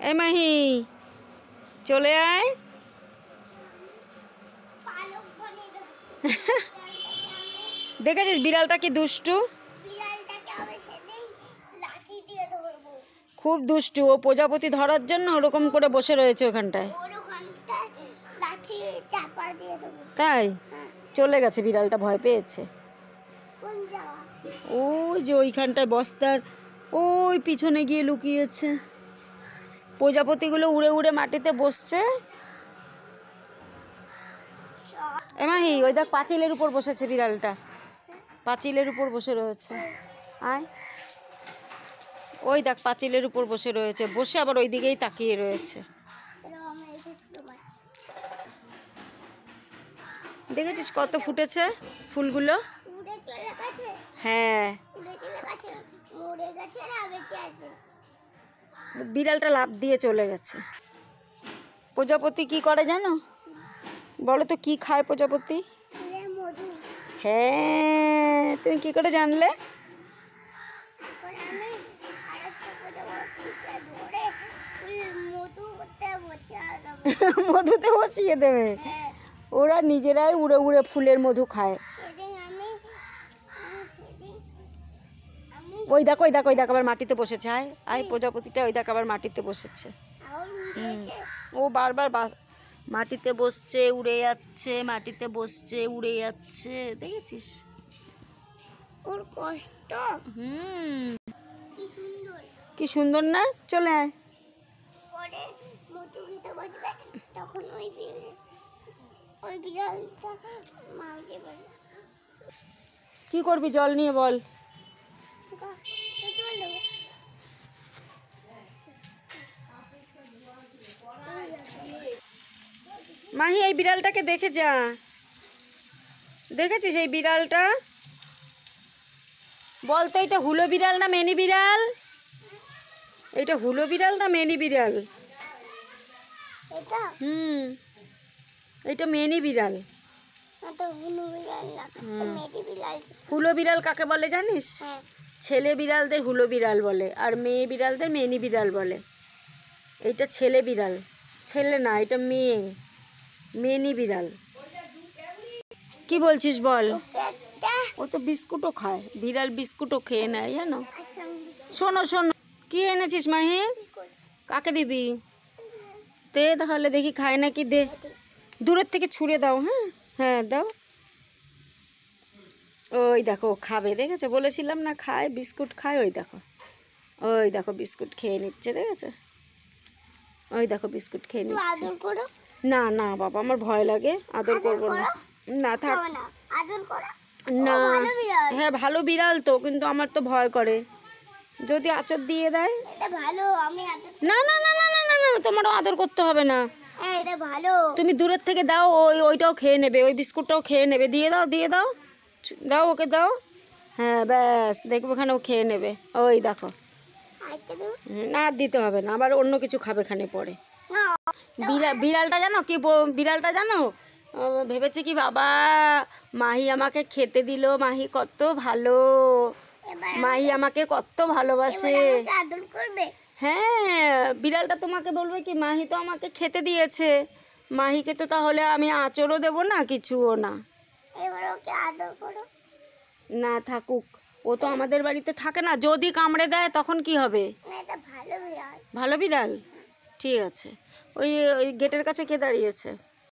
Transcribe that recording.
এই মাহি চলে আয়। দেখেছিস বিড়ালটা কি দুষ্টু, খুব দুষ্টু। ও প্রজাপতি ধরার জন্য ওরকম করে বসে রয়েছে ওখানটায়। তাই চলে গেছে বিড়ালটা, ভয় পেয়েছে। ওই যে ওইখানটায় বস্তার ওই পিছনে গিয়ে লুকিয়েছে। প্রজাপতিগুলো উড়ে উড়ে মাটিতে বসছে। এমাহি ওই দেখ পাঁচিলের উপর বসেছে বিড়ালটা, পাঁচিলের উপর বসে রয়েছে। আয় ওই দেখ পাঁচিলের উপর বসে রয়েছে, বসে আবার ওই দিকেই তাকিয়ে রয়েছে। দেখেছিস কত ফুটেছে ফুলগুলো? হ্যাঁ বিড়ালটা লাফ দিয়ে চলে গেছে। প্রজাপতি কি করে জানো? বলো তো কি খায় প্রজাপতি? হ্যাঁ তুমি কি করে জানলে? মধুতে বসিয়ে দেবে। ওরা নিজেরাই উড়ে উড়ে ফুলের মধু খায়। ওই দেখো ওই দেখো ওই দেখো আবার মাটিতে বসেছে। আয় আয় প্রজাপতিটা ওই দেখো আবার মাটিতে বসেছে। ও বারবার মাটিতে বসছে উড়ে যাচ্ছে, মাটিতে বসছে উড়ে যাচ্ছে। দেখেছিস ওর কষ্ট? কি সুন্দর না? চলে আয়। কি করবি জল নিয়ে বল? মাহি এই বিড়ালটাকে দেখে যা। দেখেছিস এই বিড়ালটা? বলতো এটা হুলো বিড়াল না মেনি বিড়াল? এটা হুলো বিড়াল না মেনি বিড়াল? এটা মেনি বিড়াল। হুলো বিড়াল কাকে বলে জানিস? ছেলে বিড়ালদের হুলো বিড়াল বলে, আর মেয়ে বিড়ালদের মেনি বিড়াল বলে। এটা ছেলে বিড়াল, ছেলে না এটা মেয়ে, মেনি বিড়াল। কি বলছিস বল? ও তো বিস্কুটও খায়, বিড়াল বিস্কুটও খেয়ে নেয় জানো। শোনো শোনো, কি এনেছিস মাহি? কাকে দিবি? দে তাহলে দেখি খায় নাকি। দে, দূরের থেকে ছুঁড়ে দাও। হ্যাঁ হ্যাঁ দাও। ওই দেখো খাবে, দেখেছো? বলেছিলাম না খায়, বিস্কুট খায়। ওই দেখো ওই দেখো বিস্কুট খেয়ে নিচ্ছে, দেখেছো? ওই দেখো বিস্কুট খেয়ে নিচ্ছে। না না বাবা আমার ভয় লাগে, আদর করবো না। না থাক না। হ্যাঁ ভালো বিড়াল তো, কিন্তু আমার তো ভয় করে যদি আঁচড় দিয়ে দেয়। না না না না না না না তোমারও আদর করতে হবে না। তুমি দূরের থেকে দাও, ওইটাও খেয়ে নেবে, ওই বিস্কুটটাও খেয়ে নেবে। দিয়ে দাও দিয়ে দাও, দাও ওকে দাও। হ্যাঁ ব্যাস দেখবো ওখানে ও খেয়ে নেবে। ওই দেখো না দিতে হবে না, আবার অন্য কিছু খাবে খানে পরে। বিড়ালটা জানো কি বিড়ালটা জানো ভেবেছে কি, বাবা মাহি আমাকে খেতে দিল, মাহি কত ভালো, মাহি আমাকে কত ভালোবাসে। হ্যাঁ বিড়ালটা তোমাকে বলবে কি, মাহি তো আমাকে খেতে দিয়েছে, মাহিকে তো তাহলে আমি আঁচড়ও দেবো না, কিছুও না। না থাকুক, ও তো আমাদের বাড়িতে থাকে না, যদি কামড়ে দেয় তখন কি হবে? ভালো বিড়াল, ঠিক আছে। ওই গেটের কাছে কে দাঁড়িয়েছে?